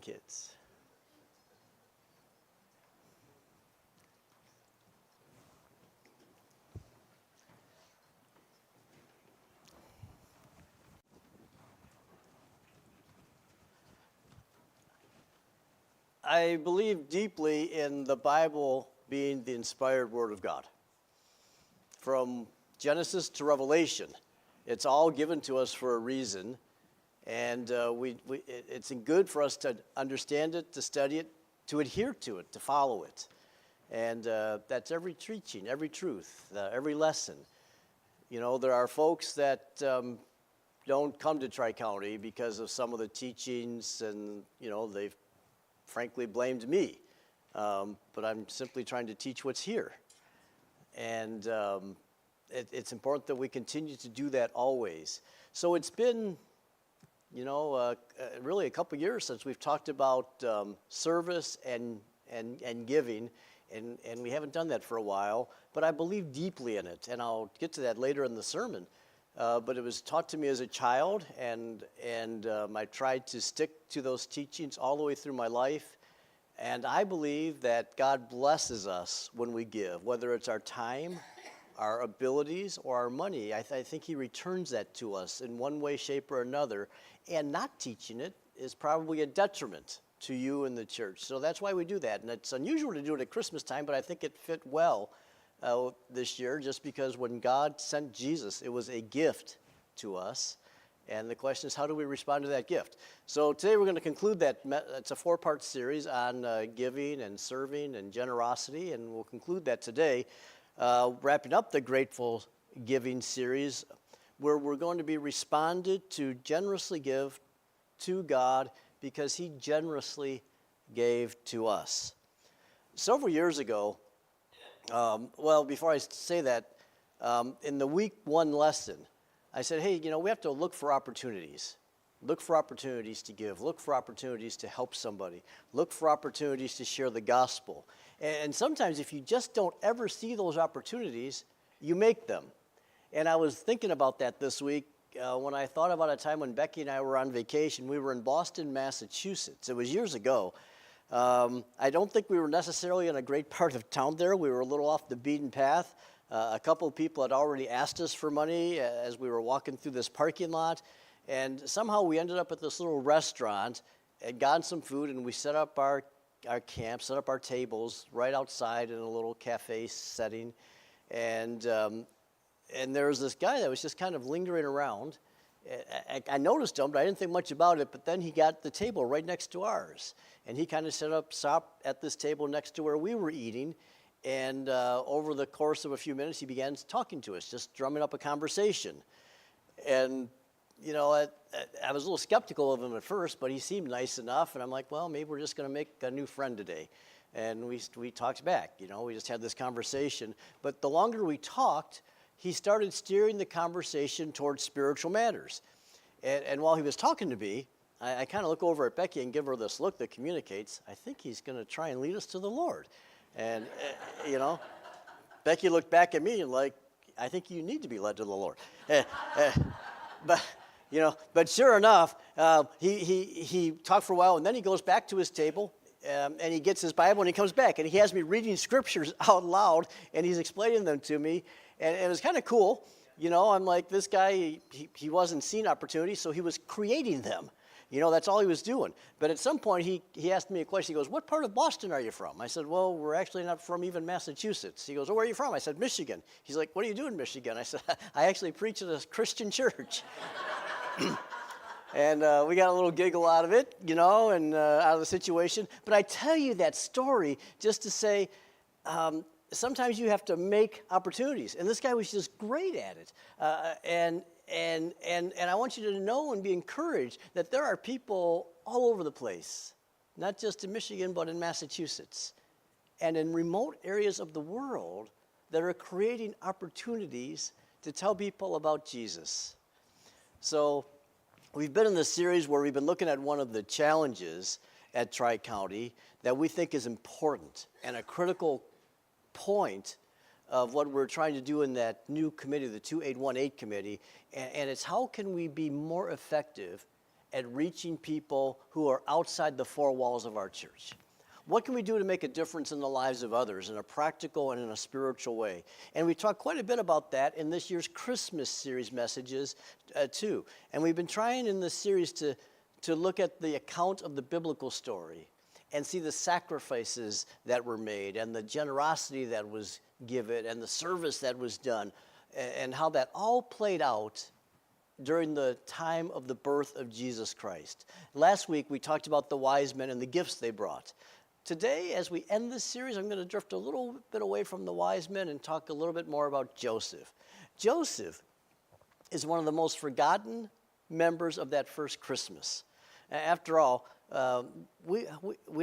kids. I believe deeply in the Bible being the inspired Word of God. From Genesis to Revelation, it's all given to us for a reason, and it's good for us to understand it, to study it, to adhere to it, to follow it. And that's every teaching, every truth, every lesson. You know, there are folks that don't come to Tri-County because of some of the teachings, and, you know, they've frankly blamed me. But I'm simply trying to teach what's here. And it's important that we continue to do that always. So it's been, you know, really a couple years since we've talked about service and giving, and we haven't done that for a while, but I believe deeply in it, and I'll get to that later in the sermon. But it was taught to me as a child, and I tried to stick to those teachings all the way through my life. And I believe that God blesses us when we give, whether it's our time, our abilities, or our money. I think he returns that to us in one way, shape, or another. And not teaching it is probably a detriment to you and the church. So that's why we do that. And it's unusual to do it at Christmas time, but I think it fit well this year, just because when God sent Jesus, it was a gift to us. And the question is, how do we respond to that gift? So today we're going to conclude that. It's a 4-part series on giving and serving and generosity, and we'll conclude that today, wrapping up the Grateful Giving series, where we're going to be responded to generously give to God because he generously gave to us. Several years ago, well, before I say that, in the week 1 lesson, I said, hey, you know, we have to look for opportunities. Look for opportunities to give. Look for opportunities to help somebody. Look for opportunities to share the gospel. And sometimes if you just don't ever see those opportunities, you make them. And I was thinking about that this week when I thought about a time when Becky and I were on vacation. We were in Boston, Massachusetts. It was years ago. I don't think we were necessarily in a great part of town there. We were a little off the beaten path. A couple of people had already asked us for money as we were walking through this parking lot. And somehow we ended up at this little restaurant and gotten some food, and we set up our camp, set up our tables right outside in a little cafe setting. And there was this guy that was just kind of lingering around. I noticed him, but I didn't think much about it. But then he got the table right next to ours. And he kind of set up shop at this table next to where we were eating. And over the course of a few minutes, he began talking to us, just drumming up a conversation. And, you know, I was a little skeptical of him at first, but he seemed nice enough. And I'm like, well, maybe we're just going to make a new friend today. And we talked back, you know, we just had this conversation. But the longer we talked, he started steering the conversation towards spiritual matters. And while he was talking to me, I kind of look over at Becky and give her this look that communicates, I think he's going to try and lead us to the Lord. And, you know, Becky looked back at me and like, I think you need to be led to the Lord. But, you know, but sure enough, he talked for a while, and then he goes back to his table, and he gets his Bible, and he comes back, and he has me reading scriptures out loud, and he's explaining them to me, and it was kind of cool. You know, I'm like, this guy, he wasn't seeing opportunities, so he was creating them. You know, that's all he was doing. But at some point, he asked me a question. He goes, what part of Boston are you from? I said, well, we're actually not from even Massachusetts. He goes, oh, where are you from? I said, Michigan. He's like, what do you do in Michigan? I said, I actually preach at a Christian church. And we got a little giggle out of it, you know, and out of the situation. But I tell you that story just to say, sometimes you have to make opportunities. And this guy was just great at it. And I want you to know and be encouraged that there are people all over the place, not just in Michigan, but in Massachusetts, and in remote areas of the world that are creating opportunities to tell people about Jesus. So we've been in this series where we've been looking at one of the challenges at Tri-County that we think is important and a critical point of what we're trying to do in that new committee, the 2818 committee, and it's how can we be more effective at reaching people who are outside the four walls of our church? What can we do to make a difference in the lives of others in a practical and in a spiritual way? And we talked quite a bit about that in this year's Christmas series messages too. And we've been trying in this series to look at the account of the biblical story and see the sacrifices that were made and the generosity that was given and the service that was done and how that all played out during the time of the birth of Jesus Christ. Last week we talked about the wise men and the gifts they brought. Today, as we end this series, I'm going to drift a little bit away from the wise men and talk a little bit more about Joseph. Joseph is one of the most forgotten members of that first Christmas. After all, we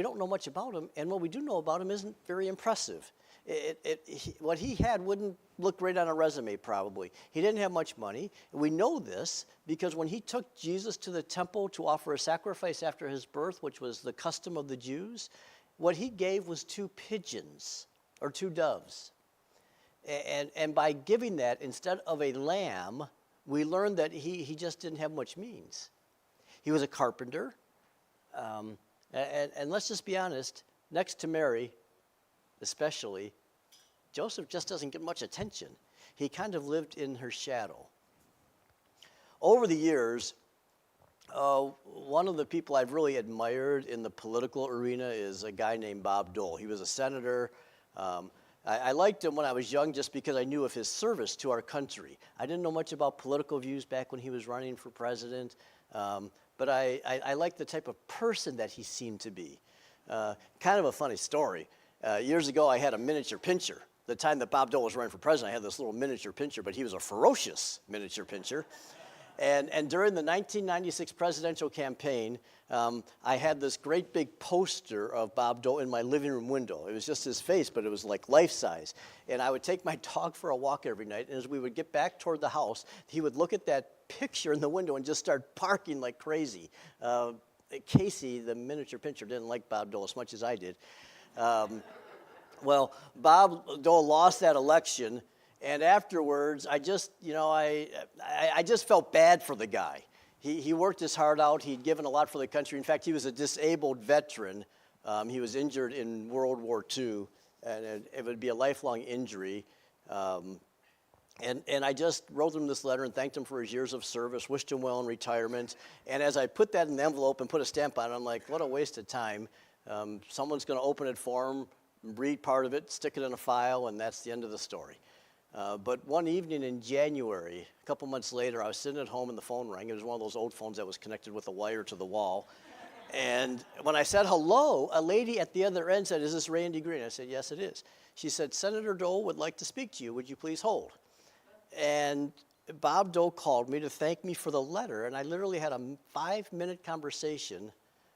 don't know much about him, and what we do know about him isn't very impressive. What he had wouldn't look great on a resume, probably. He didn't have much money. We know this because when he took Jesus to the temple to offer a sacrifice after his birth, which was the custom of the Jews, what he gave was 2 pigeons or 2 doves. And by giving that instead of a lamb, we learned that he just didn't have much means. He was a carpenter. And let's just be honest, next to Mary, especially, Joseph just doesn't get much attention. He kind of lived in her shadow. Over the years, one of the people I've really admired in the political arena is a guy named Bob Dole. He was a senator. I liked him when I was young just because I knew of his service to our country. I didn't know much about political views back when he was running for president, but I liked the type of person that he seemed to be. Kind of a funny story. Years ago, I had a miniature pincher. The time that Bob Dole was running for president, I had this little miniature pincher, but he was a ferocious miniature pincher. And during the 1996 presidential campaign, I had this great big poster of Bob Dole in my living room window. It was just his face, but it was like life-size. And I would take my dog for a walk every night, and as we would get back toward the house, he would look at that picture in the window and just start barking like crazy. Casey, the miniature pincher, didn't like Bob Dole as much as I did. Well, Bob Dole lost that election, and afterwards, I just felt bad for the guy. He worked his heart out. He'd given a lot for the country. In fact, he was a disabled veteran. He was injured in World War II, and it would be a lifelong injury. And I just wrote him this letter and thanked him for his years of service, wished him well in retirement. And as I put that in the envelope and put a stamp on it, I'm like, what a waste of time. Someone's going to open it for him, read part of it, stick it in a file, and that's the end of the story. But one evening in January, a couple months later, I was sitting at home and the phone rang. It was one of those old phones that was connected with a wire to the wall. And when I said hello, a lady at the other end said, "Is this Randy Green?" I said, "Yes, it is." She said, "Senator Dole would like to speak to you. Would you please hold?" And Bob Dole called me to thank me for the letter, and I literally had a 5-minute conversation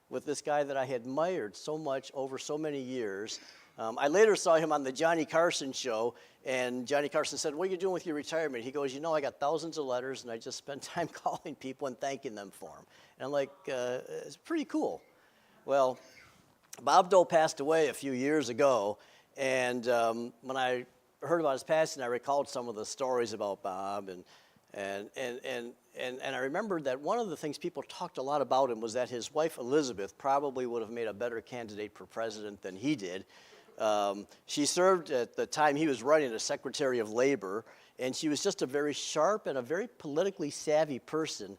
with this guy that I had admired so much over so many years. I later saw him on the Johnny Carson show, and Johnny Carson said, "What are you doing with your retirement?" He goes, "I got thousands of letters, and I just spend time calling people and thanking them for them." And I'm like, it's pretty cool. Well, Bob Dole passed away a few years ago, and when I heard about his passing, I recalled some of the stories about Bob, and I remembered that one of the things people talked a lot about him was that his wife Elizabeth probably would have made a better candidate for president than he did. She served at the time he was running as Secretary of Labor, and she was just a very sharp and a very politically savvy person.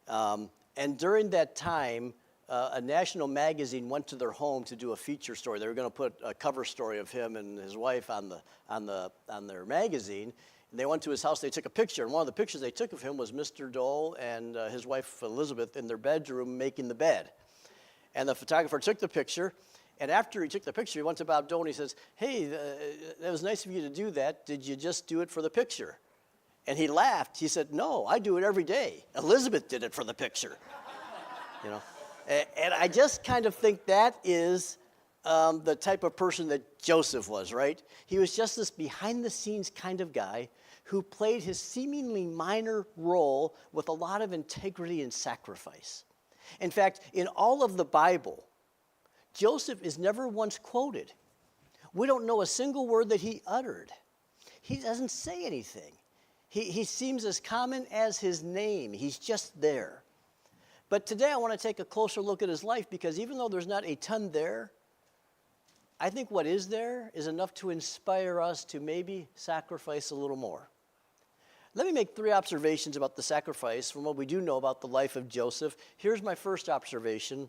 And during that time, a national magazine went to their home to do a feature story. They were going to put a cover story of him and his wife on their magazine. And they went to his house. They took a picture, and one of the pictures they took of him was Mr. Dole and his wife Elizabeth in their bedroom making the bed. And the photographer took the picture. And after he took the picture, he went to Bob Dole and he says, "Hey, that was nice of you to do that. Did you just do it for the picture?" And he laughed. He said, "No, I do it every day. Elizabeth did it for the picture." You know, and I just kind of think that is the type of person that Joseph was, right? He was just this behind-the-scenes kind of guy who played his seemingly minor role with a lot of integrity and sacrifice. In fact, in all of the Bible, Joseph is never once quoted. We don't know a single word that he uttered. He doesn't say anything. He seems as common as his name. He's just there. But today I want to take a closer look at his life because even though there's not a ton there, I think what is there is enough to inspire us to maybe sacrifice a little more. Let me make 3 observations about the sacrifice from what we do know about the life of Joseph. Here's my first observation.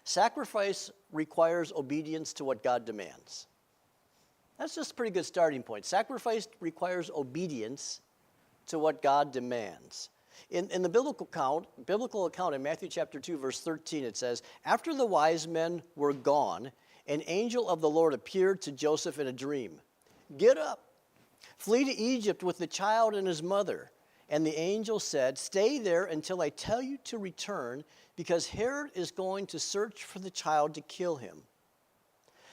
Sacrifice requires obedience to what God demands. That's just a pretty good starting point. Sacrifice requires obedience to what God demands. In the biblical account in Matthew chapter 2, verse 13, it says, "After the wise men were gone, an angel of the Lord appeared to Joseph in a dream. 'Get up, flee to Egypt with the child and his mother.' And the angel said, 'Stay there until I tell you to return, because Herod is going to search for the child to kill him.'"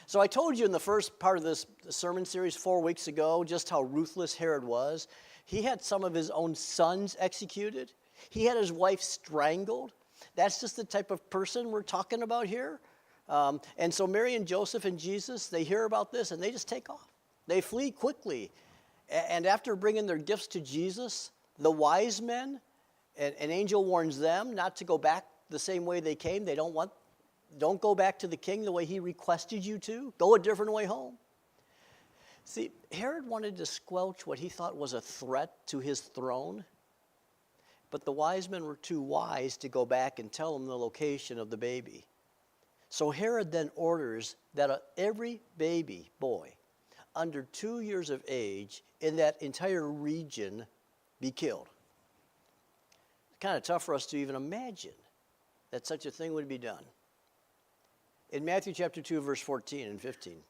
So I told you in the first part of this sermon series 4 weeks ago just how ruthless Herod was. He had some of his own sons executed. He had his wife strangled. That's just the type of person we're talking about here. And so Mary and Joseph and Jesus, they hear about this and they just take off. They flee quickly. And after bringing their gifts to Jesus, the wise men, an angel warns them not to go back the same way they came. Don't go back to the king the way he requested you to. Go a different way home. See, Herod wanted to squelch what he thought was a threat to his throne, but the wise men were too wise to go back and tell him the location of the baby. So Herod then orders that every baby boy under 2 years of age in that entire region be killed. It's kind of tough for us to even imagine that such a thing would be done. In Matthew chapter 2, verse 14 and 15,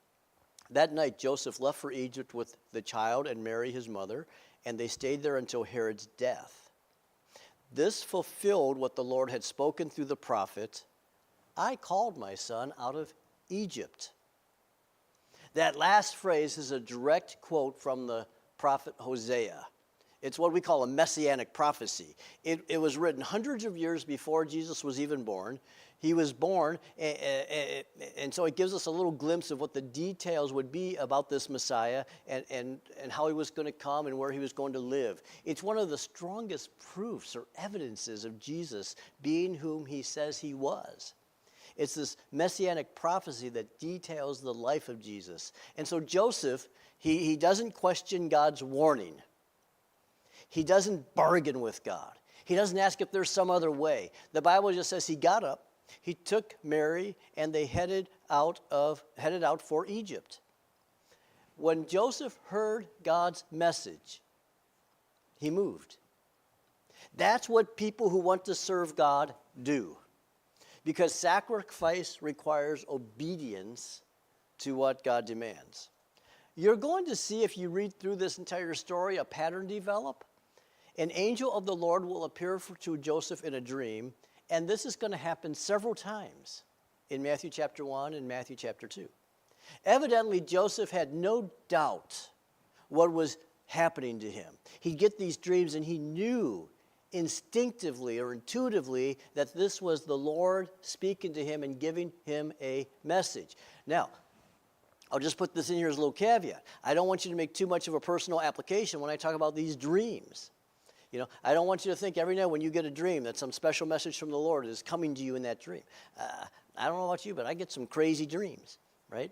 that night Joseph left for Egypt with the child and Mary his mother, and they stayed there until Herod's death. This fulfilled what the Lord had spoken through the prophet, "I called my son out of Egypt." That last phrase is a direct quote from the prophet Hosea. It's what we call a messianic prophecy. It was written hundreds of years before Jesus was even born. He was born, and so it gives us a little glimpse of what the details would be about this Messiah and how he was going to come and where he was going to live. It's one of the strongest proofs or evidences of Jesus being whom he says he was. It's this messianic prophecy that details the life of Jesus. And so Joseph, he doesn't question God's warning. He doesn't bargain with God. He doesn't ask if there's some other way. The Bible just says he got up, he took Mary, and they headed out for Egypt. When Joseph heard God's message, he moved. That's what people who want to serve God do. Because sacrifice requires obedience to what God demands. You're going to see, if you read through this entire story, a pattern develop. An angel of the Lord will appear to Joseph in a dream, and this is going to happen several times in Matthew chapter 1 and Matthew chapter 2. Evidently, Joseph had no doubt what was happening to him. He'd get these dreams, and he knew instinctively or intuitively that this was the Lord speaking to him and giving him a message. Now, I'll just put this in here as a little caveat. I don't want you to make too much of a personal application when I talk about these dreams. I don't want you to think every night when you get a dream that some special message from the Lord is coming to you in that dream. I don't know about you, but I get some crazy dreams, right?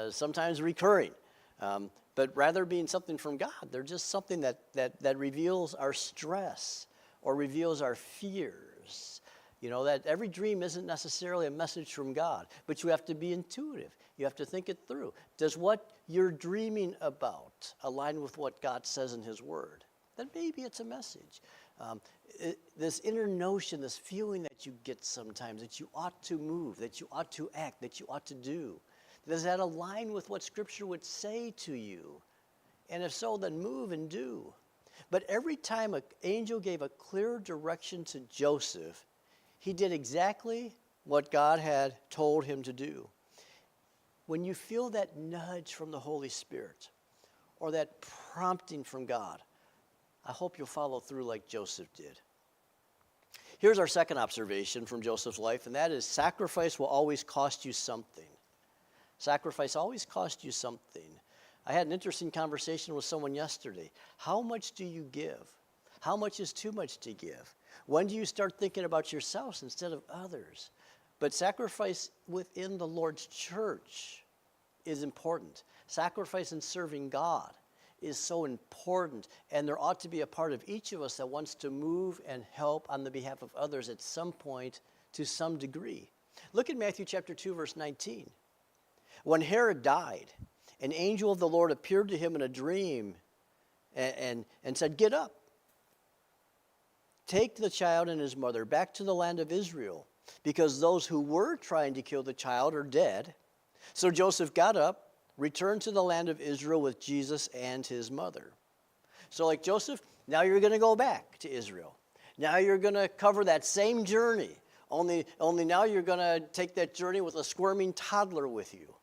Sometimes recurring. But rather being something from God, they're just something that reveals our stress or reveals our fears. That every dream isn't necessarily a message from God, but you have to be intuitive. You have to think it through. Does what you're dreaming about align with what God says in his word? Then maybe it's a message. This inner notion, this feeling that you get sometimes that you ought to move, that you ought to act, that you ought to do. Does that align with what Scripture would say to you? And if so, then move and do. But every time an angel gave a clear direction to Joseph, he did exactly what God had told him to do. When you feel that nudge from the Holy Spirit or that prompting from God, I hope you'll follow through like Joseph did. Here's our second observation from Joseph's life, and that is sacrifice will always cost you something. Sacrifice always costs you something. I had an interesting conversation with someone yesterday. How much do you give? How much is too much to give? When do you start thinking about yourselves instead of others? But sacrifice within the Lord's church is important. Sacrifice in serving God is so important, and there ought to be a part of each of us that wants to move and help on the behalf of others at some point to some degree. Look at Matthew chapter 2, verse 19. When Herod died, an angel of the Lord appeared to him in a dream and said, "Get up, take the child and his mother back to the land of Israel, because those who were trying to kill the child are dead." So Joseph got up, returned to the land of Israel with Jesus and his mother. So like Joseph, now you're going to go back to Israel. Now you're going to cover that same journey, only now you're going to take that journey with a squirming toddler with you.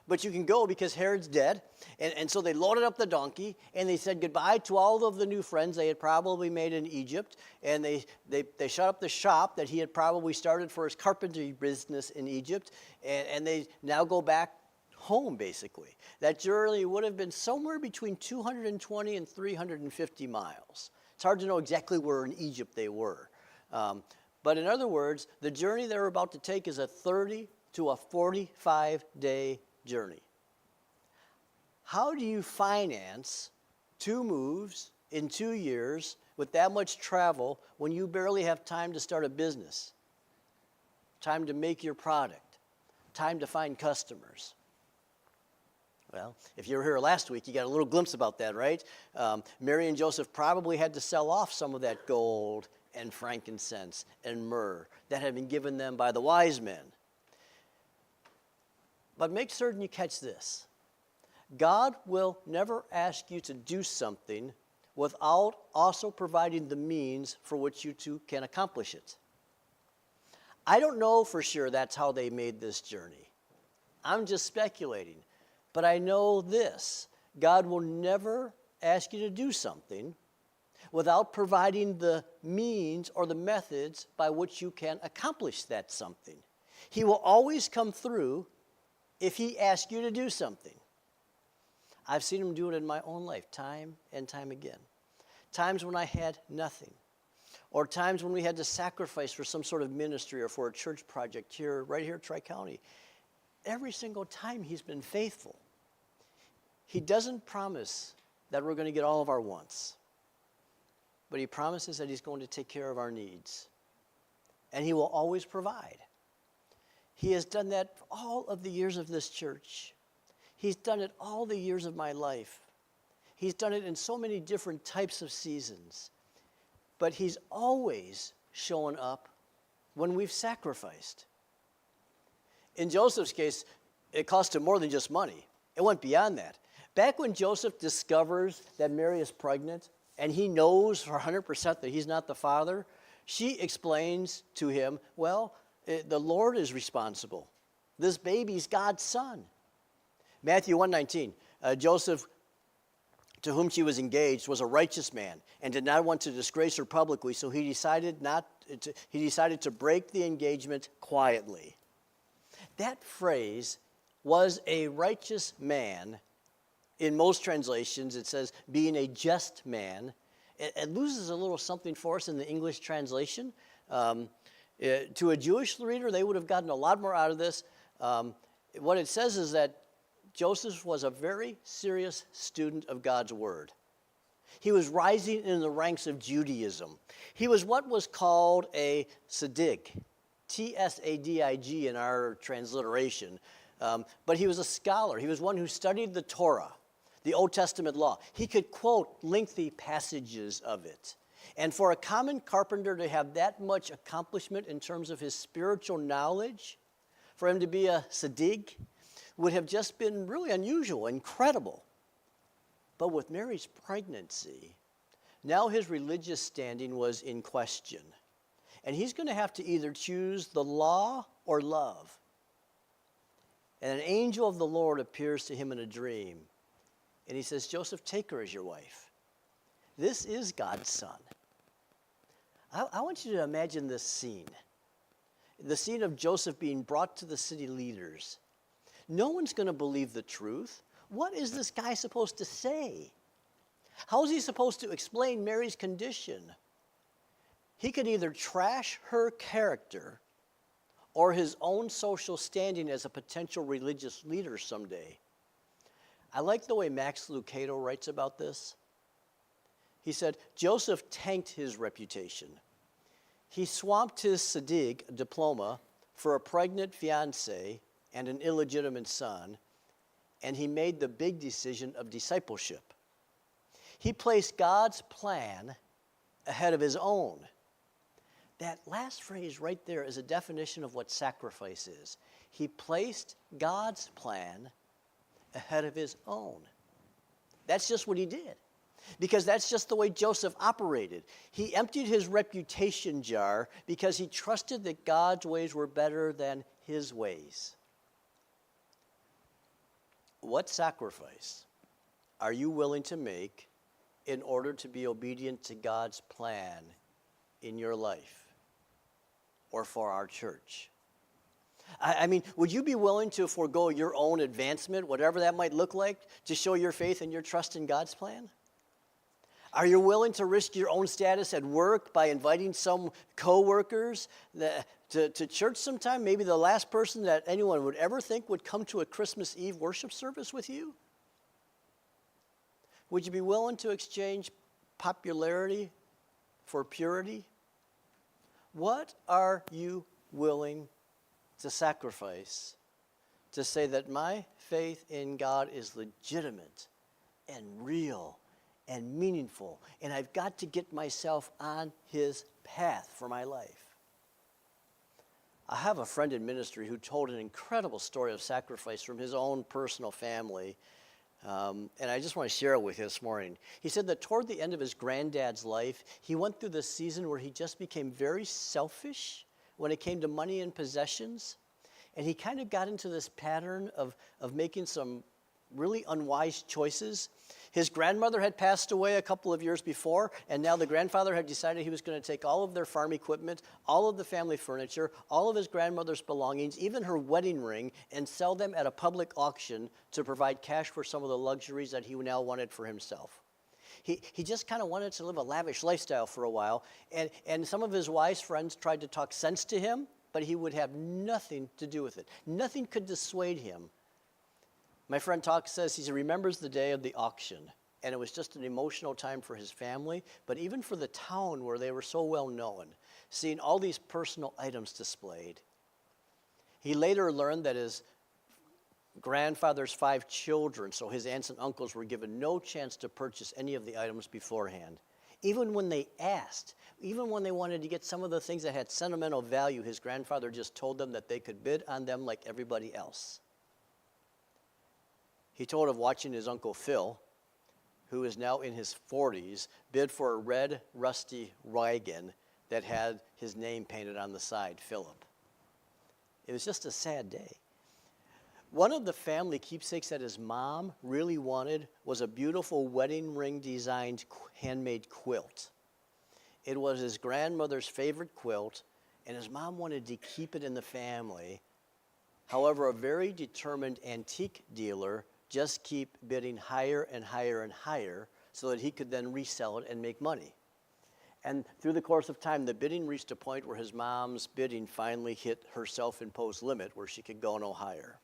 But you can go because Herod's dead. And so they loaded up the donkey, and they said goodbye to all of the new friends they had probably made in Egypt. And they shut up the shop that he had probably started for his carpentry business in Egypt. And they now go back home, basically. That journey would have been somewhere between 220 and 350 miles. It's hard to know exactly where in Egypt they were. But in other words, the journey they were about to take is a 30 to a 45-day journey. How do you finance 2 moves in 2 years with that much travel when you barely have time to start a business, time to make your product, time to find customers? Well, if you were here last week, you got a little glimpse about that, right? Mary and Joseph probably had to sell off some of that gold and frankincense and myrrh that had been given them by the wise men. But make certain you catch this. God will never ask you to do something without also providing the means for which you two can accomplish it. I don't know for sure that's how they made this journey. I'm just speculating. But I know this. God will never ask you to do something without providing the means or the methods by which you can accomplish that something. He will always come through if he asks you to do something. I've seen him do it in my own life time and time again. Times when I had nothing, or times when we had to sacrifice for some sort of ministry or for a church project right here at Tri-County. Every single time he's been faithful. He doesn't promise that we're going to get all of our wants, but he promises that he's going to take care of our needs, and he will always provide. He has done that all of the years of this church. He's done it all the years of my life. He's done it in so many different types of seasons. But he's always shown up when we've sacrificed. In Joseph's case, it cost him more than just money. It went beyond that. Back when Joseph discovers that Mary is pregnant, and he knows for 100% that he's not the father, she explains to him, well, the Lord is responsible. This baby's God's son. Matthew 1:19, Joseph, to whom she was engaged, was a righteous man and did not want to disgrace her publicly, so he decided to break the engagement quietly. That phrase, was a righteous man, in most translations it says being a just man. It loses a little something for us in the English translation. To a Jewish reader, they would have gotten a lot more out of this. What it says is that Joseph was a very serious student of God's word. He was rising in the ranks of Judaism. He was what was called a Tzadik, T-S-A-D-I-G in our transliteration. But he was a scholar. He was one who studied the Torah, the Old Testament law. He could quote lengthy passages of it. And for a common carpenter to have that much accomplishment in terms of his spiritual knowledge, for him to be a Tzadik, would have just been really unusual, incredible. But with Mary's pregnancy, now his religious standing was in question. And he's going to have to either choose the law or love. And an angel of the Lord appears to him in a dream. And he says, Joseph, take her as your wife. This is God's son. I want you to imagine this scene. The scene of Joseph being brought to the city leaders. No one's going to believe the truth. What is this guy supposed to say? How is he supposed to explain Mary's condition? he could either trash her character or his own social standing as a potential religious leader someday. I like the way Max Lucado writes about this. He said, Joseph tanked his reputation. He swapped his Sadiq diploma for a pregnant fiancée and an illegitimate son, and he made the big decision of discipleship. He placed God's plan ahead of his own. That last phrase right there is a definition of what sacrifice is. He placed God's plan ahead of his own. That's just what he did, because that's just the way Joseph operated. He emptied his reputation jar because he trusted that God's ways were better than his ways. What sacrifice are you willing to make in order to be obedient to God's plan in your life or for our church? I mean, would you be willing to forego your own advancement, whatever that might look like, to show your faith and your trust in God's plan? Are you willing to risk your own status at work by inviting some coworkers to church sometime? Maybe the last person that anyone would ever think would come to a Christmas Eve worship service with you? Would you be willing to exchange popularity for purity? What are you willing to sacrifice to say that my faith in God is legitimate and real and meaningful, and I've got to get myself on his path for my life? I have a friend in ministry who told an incredible story of sacrifice from his own personal family, and I just want to share it with you this morning. He said that toward the end of his granddad's life, he went through this season where he just became very selfish when it came to money and possessions, and he kind of got into this pattern of making some really unwise choices. His grandmother had passed away a couple of years before, and now the grandfather had decided he was going to take all of their farm equipment, all of the family furniture, all of his grandmother's belongings, even her wedding ring, and sell them at a public auction to provide cash for some of the luxuries that he now wanted for himself. He just kind of wanted to live a lavish lifestyle for a while, and some of his wise friends tried to talk sense to him, but he would have nothing to do with it. Nothing could dissuade him. My friend says he remembers the day of the auction, and it was just an emotional time for his family, but even for the town where they were so well known, seeing all these personal items displayed. He later learned that his grandfather's 5 children, so his aunts and uncles, were given no chance to purchase any of the items beforehand. Even when they asked, even when they wanted to get some of the things that had sentimental value, his grandfather just told them that they could bid on them like everybody else. He told of watching his Uncle Phil, who is now in his 40s, bid for a red, rusty wagon that had his name painted on the side, Philip. It was just a sad day. One of the family keepsakes that his mom really wanted was a beautiful wedding ring designed handmade quilt. It was his grandmother's favorite quilt, and his mom wanted to keep it in the family. However, a very determined antique dealer just keep bidding higher and higher and higher so that he could then resell it and make money. And through the course of time, the bidding reached a point where his mom's bidding finally hit her self-imposed limit where she could go no higher.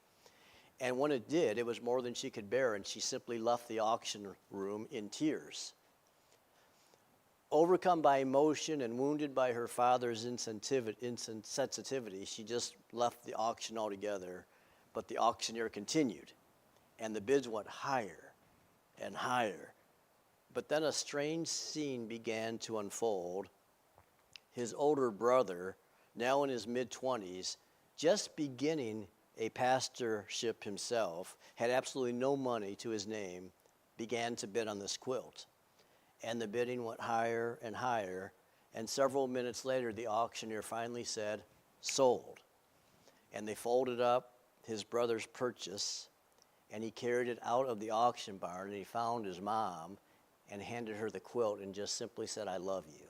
And when it did, it was more than she could bear, and she simply left the auction room in tears. Overcome by emotion and wounded by her father's insensitivity, she just left the auction altogether, but the auctioneer continued. And the bids went higher and higher. But then a strange scene began to unfold. His older brother, now in his mid-20s, just beginning a pastorship himself, had absolutely no money to his name, began to bid on this quilt. And the bidding went higher and higher. And several minutes later, the auctioneer finally said, "Sold." And they folded up his brother's purchase, and he carried it out of the auction barn, and he found his mom and handed her the quilt and just simply said, "I love you."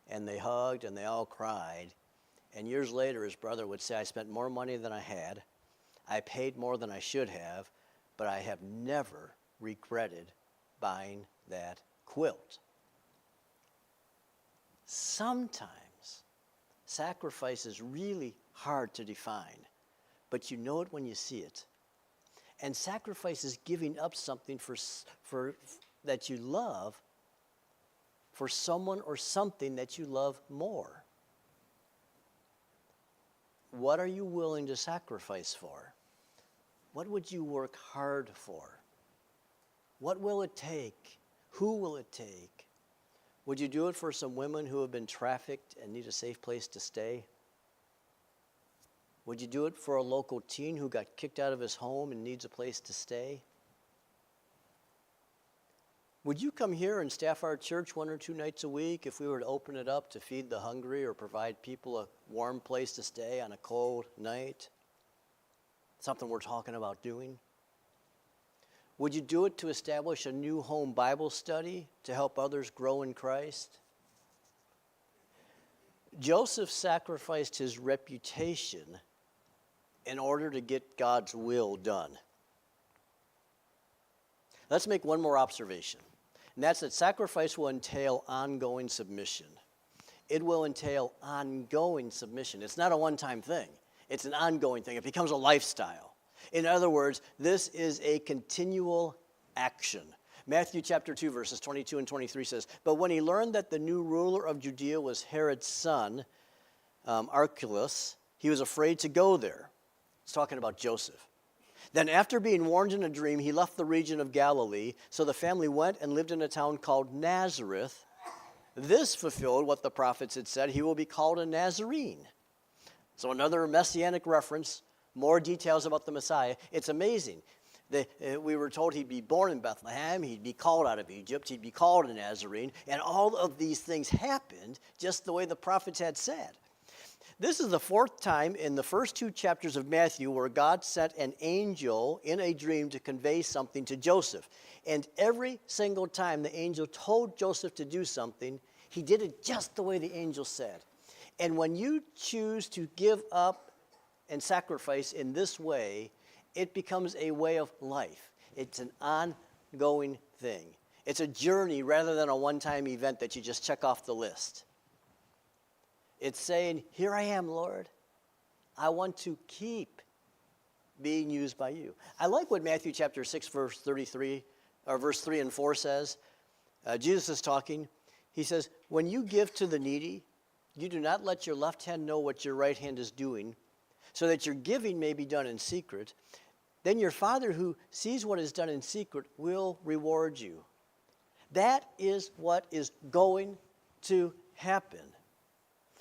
And they hugged and they all cried. And years later, his brother would say, "I spent more money than I had. I paid more than I should have, but I have never regretted buying that quilt." Sometimes sacrifice is really hard to define, but you know it when you see it. And sacrifice is giving up something for that you love for someone or something that you love more. What are you willing to sacrifice for? What would you work hard for? What will it take? Who will it take? Would you do it for some women who have been trafficked and need a safe place to stay? Would you do it for a local teen who got kicked out of his home and needs a place to stay? Would you come here and staff our church 1 or 2 nights a week if we were to open it up to feed the hungry or provide people a warm place to stay on a cold night? Something we're talking about doing. Would you do it to establish a new home Bible study to help others grow in Christ? Joseph sacrificed his reputation in order to get God's will done. Let's make one more observation, and that's that sacrifice will entail ongoing submission. It will entail ongoing submission. It's not a one-time thing. It's an ongoing thing. It becomes a lifestyle. In other words, this is a continual action. Matthew chapter 2, verses 22 and 23 says, "But when he learned that the new ruler of Judea was Herod's son, Archelaus, he was afraid to go there." It's talking about Joseph. "Then after being warned in a dream, he left the region of Galilee. So the family went and lived in a town called Nazareth. This fulfilled what the prophets had said, he will be called a Nazarene." So another messianic reference, more details about the Messiah. It's amazing. We were told he'd be born in Bethlehem, he'd be called out of Egypt, he'd be called a Nazarene, and all of these things happened just the way the prophets had said. This is the 4th time in the first 2 chapters of Matthew where God sent an angel in a dream to convey something to Joseph. And every single time the angel told Joseph to do something, he did it just the way the angel said. And when you choose to give up and sacrifice in this way, it becomes a way of life. It's an ongoing thing. It's a journey rather than a one-time event that you just check off the list. It's saying, here I am, Lord. I want to keep being used by you. I like what Matthew chapter 6, verse 33, or verse 3 and 4 says. Jesus is talking. He says, "When you give to the needy, you do not let your left hand know what your right hand is doing, so that your giving may be done in secret. Then your Father who sees what is done in secret will reward you." That is what is going to happen.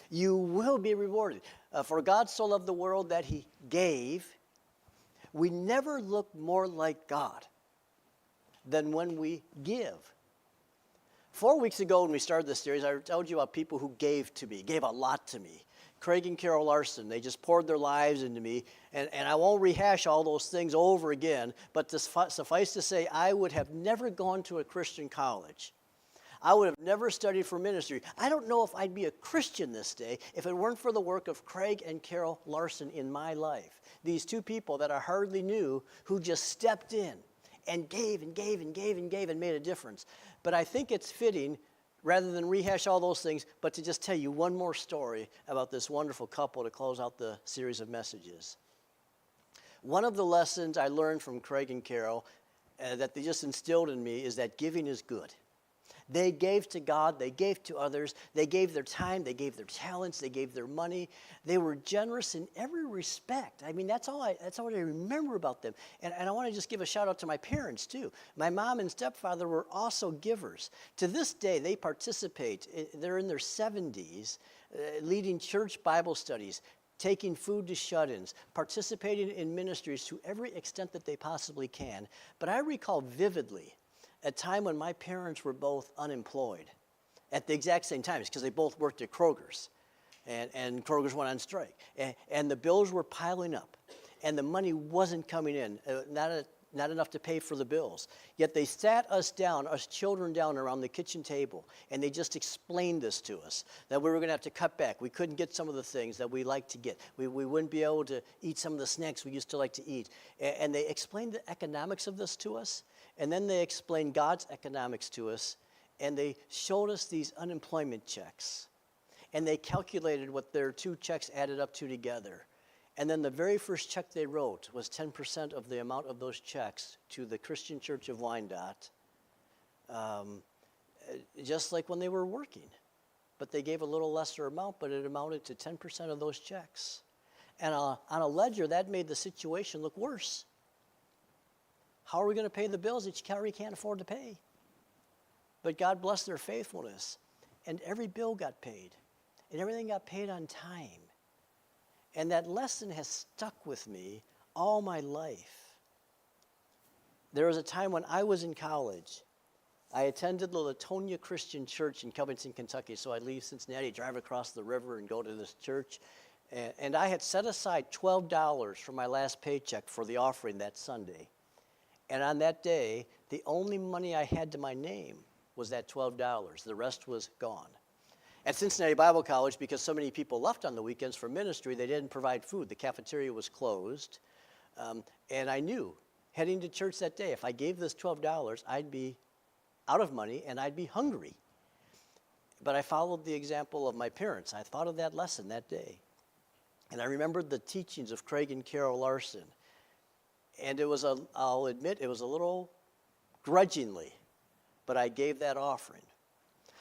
You will be rewarded. For God so loved the world that he gave. We never look more like God than when we give. 4 weeks ago when we started this series, I told you about people who gave to me, gave a lot to me. Craig and Carol Larson, they just poured their lives into me. And I won't rehash all those things over again, but to suffice to say, I would have never gone to a Christian college. I would have never studied for ministry. I don't know if I'd be a Christian this day if it weren't for the work of Craig and Carol Larson in my life. These 2 people that I hardly knew who just stepped in and gave and gave and gave and gave and made a difference. But I think it's fitting, rather than rehash all those things, but to just tell you one more story about this wonderful couple to close out the series of messages. One of the lessons I learned from Craig and Carol that they just instilled in me is that giving is good. They gave to God, they gave to others, they gave their time, they gave their talents, they gave their money. They were generous in every respect. I mean, that's all I remember about them. And I want to just give a shout out to my parents too. My mom and stepfather were also givers. To this day, they participate. They're in their 70s, leading church Bible studies, taking food to shut-ins, participating in ministries to every extent that they possibly can. But I recall vividly a time when my parents were both unemployed at the exact same time, because they both worked at Kroger's, and Kroger's went on strike, and the bills were piling up, and the money wasn't coming in, not enough to pay for the bills. Yet they sat us children down around the kitchen table, and they just explained this to us, that we were going to have to cut back. We couldn't get some of the things that we like to get. We wouldn't be able to eat some of the snacks we used to like to eat. And they explained the economics of this to us, and then they explained God's economics to us, and they showed us these unemployment checks and they calculated what their two checks added up to together. And then the very first check they wrote was 10% of the amount of those checks to the Christian Church of Wyandotte, just like when they were working. But they gave a little lesser amount, but it amounted to 10% of those checks. And on a ledger, that made the situation look worse. How are we going to pay the bills that you already can't afford to pay? But God blessed their faithfulness, and every bill got paid, and everything got paid on time. And that lesson has stuck with me all my life. There was a time when I was in college. I attended the Latonia Christian Church in Covington, Kentucky. So I'd leave Cincinnati, drive across the river, and go to this church. And I had set aside $12 from my last paycheck for the offering that Sunday. And on that day, the only money I had to my name was that $12. The rest was gone. At Cincinnati Bible College, because so many people left on the weekends for ministry, they didn't provide food. The cafeteria was closed. And I knew, heading to church that day, if I gave this $12, I'd be out of money and I'd be hungry. But I followed the example of my parents. I thought of that lesson that day. And I remembered the teachings of Craig and Carol Larson. And I'll admit, it was a little grudgingly, but I gave that offering.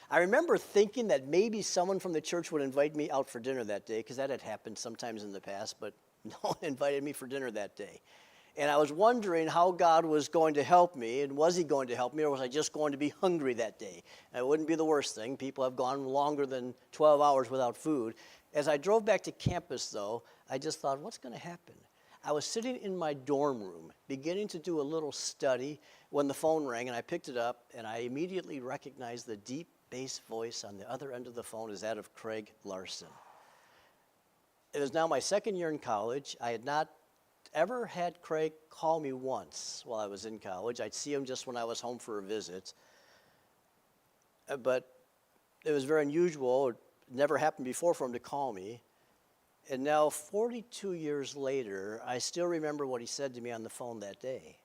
I remember thinking that maybe someone from the church would invite me out for dinner that day, because that had happened sometimes in the past, but no one invited me for dinner that day. And I was wondering how God was going to help me, and was he going to help me, or was I just going to be hungry that day? And it wouldn't be the worst thing. People have gone longer than 12 hours without food. As I drove back to campus, though, I just thought, what's going to happen? I was sitting in my dorm room, beginning to do a little study, when the phone rang, and I picked it up, and I immediately recognized the deep bass voice on the other end of the phone as that of Craig Larson. It was now my second year in college. I had not ever had Craig call me once while I was in college. I'd see him just when I was home for a visit. But it was very unusual. It never happened before for him to call me. And now, 42 years later, I still remember what he said to me on the phone that day.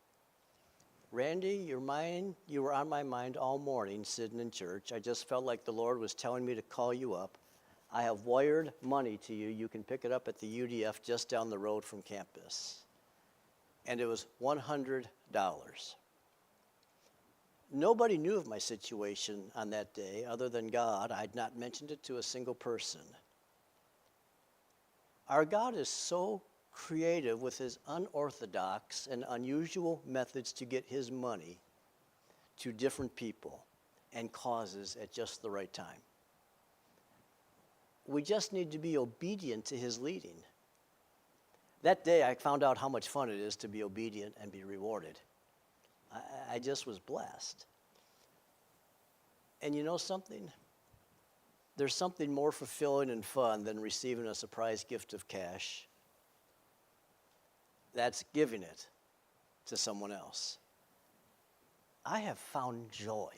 Randy, you were on my mind all morning sitting in church. I just felt like the Lord was telling me to call you up. I have wired money to you. You can pick it up at the UDF just down the road from campus. And it was $100. Nobody knew of my situation on that day other than God. I'd not mentioned it to a single person. Our God is so creative with his unorthodox and unusual methods to get his money to different people and causes at just the right time. We just need to be obedient to his leading. That day I found out how much fun it is to be obedient and be rewarded. I just was blessed. And you know something? There's something more fulfilling and fun than receiving a surprise gift of cash. That's giving it to someone else. I have found joy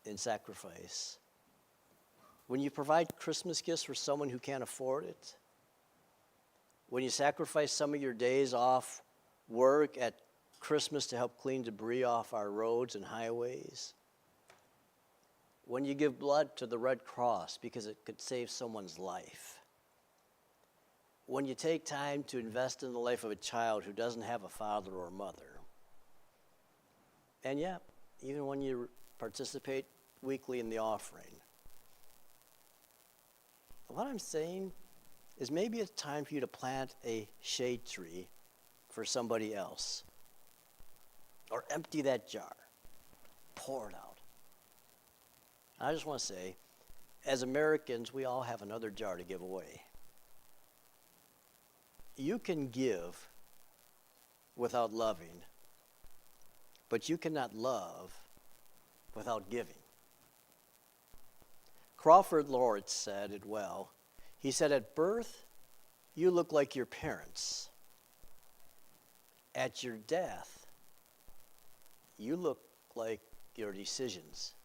in sacrifice. When you provide Christmas gifts for someone who can't afford it, when you sacrifice some of your days off work at Christmas to help clean debris off our roads and highways, when you give blood to the Red Cross because it could save someone's life, when you take time to invest in the life of a child who doesn't have a father or mother, and yeah, even when you participate weekly in the offering, what I'm saying is maybe it's time for you to plant a shade tree for somebody else, or empty that jar, pour it out. I just want to say, as Americans, we all have another jar to give away. You can give without loving, but you cannot love without giving. Crawford Lawrence said it well. He said, at birth, you look like your parents. At your death, you look like your decisions.